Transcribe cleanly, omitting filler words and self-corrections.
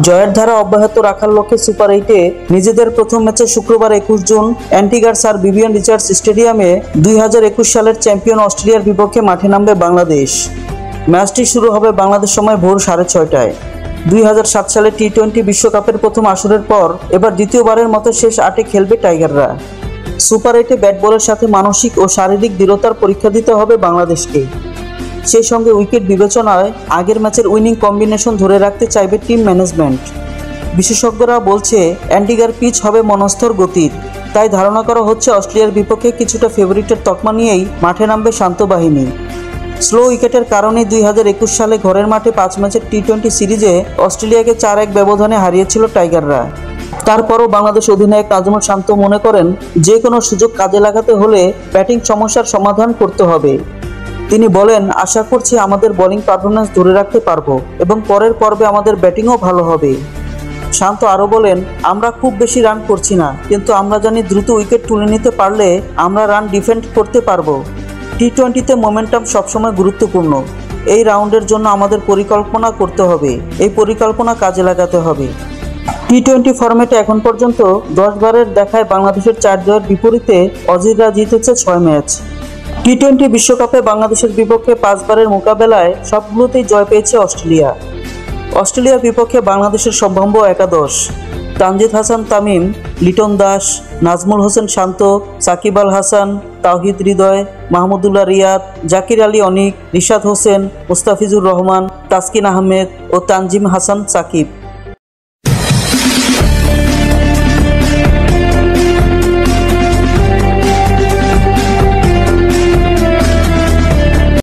জয়ের ধারা অব্যাহত রাখার লক্ষ্যে সুপার 8-এ নিজেদের প্রথম ম্যাচে শুক্রবার 21 জুন অ্যান্টিগার স্যার ভিভিয়ান রিচার্ডস স্টেডিয়ামে 2021 সালের চ্যাম্পিয়ন অস্ট্রেলিয়ার বিপক্ষে মাঠে নামবে বাংলাদেশ। ম্যাচটি শুরু হবে বাংলাদেশ সময় ভোর 6:30টায়। 2007 সালে টি-20 বিশ্বকাপের প্রথম আসরের পর এবার দ্বিতীয়বারের মতো শেষ 8-এ খেলবে টাইগাররা। সুপার 8-এ ব্যাট বলের সাথে মানসিক ও শারীরিক দৃঢ়তার পরীক্ষা দিতে হবে বাংলাদেশকে। সেই সঙ্গে উইকেট বিবেচনায় আগের ম্যাচের উইনিং কম্বিনেশন ধরে রাখতে চাইবে টিম ম্যানেজমেন্ট। বিশেষজ্ঞরা বলছে অ্যান্টিগার পিচ হবে মনস্থর গতির, তাই ধারণা করা হচ্ছে অস্ট্রেলিয়ার বিপক্ষে কিছুটা ফেভারিটের তকমা নিয়েই মাঠে নামবে শান্ত বাহিনী। স্লো উইকেটের কারণে 2021 সালে ঘরের মাঠে 5 ম্যাচের টি-20 সিরিজে অস্ট্রেলিয়াকে 4-1 ব্যবধানে হারিয়েছিল টাইগাররা। তারপরও বাংলাদেশ অধিনায়ক নাজমুল শান্ত মনে করেন যে কোনো সুযোগ কাজে লাগাতে হলে ব্যাটিং সমস্যার সমাধান করতে হবে। তিনি বলেন, আশা করছি আমাদের বোলিং পারফরম্যান্স ধরে রাখতে পারবো এবং পরের পর্বে আমাদের ব্যাটিংও ভালো হবে। শান্ত আরও বলেন, আমরা খুব বেশি রান করছি না, কিন্তু আমরা জানি দ্রুত উইকেট তুলে নিতে পারলে আমরা রান ডিফেন্ড করতে পারবো। টি-20তে মোমেন্টাম সবসময় গুরুত্বপূর্ণ। এই রাউন্ডের জন্য আমাদের পরিকল্পনা করতে হবে, এই পরিকল্পনা কাজে লাগাতে হবে। টি-20 ফরম্যাটে এখন পর্যন্ত 10 বারের দেখায় বাংলাদেশের 4 জয়ের বিপরীতে অজিররা জিতেছে 6 ম্যাচ। টি-20 বিশ্বকাপে বাংলাদেশের বিপক্ষে 5 বারের মোকাবেলায় সবগুলোতেই জয় পেয়েছে অস্ট্রেলিয়া। অস্ট্রেলিয়ার বিপক্ষে বাংলাদেশের সম্ভাব্য একাদশ: তানজিদ হাসান তামিম, লিটন দাস, নাজমুল হোসেন শান্ত, সাকিব আল হাসান, তাওহিদ হৃদয়, মাহমুদুল্লাহ রিয়াদ, জাকির আলী অনিক, রিশাদ হোসেন, মুস্তাফিজুর রহমান, তাসকিন আহমেদ ও তানজিম হাসান সাকিব।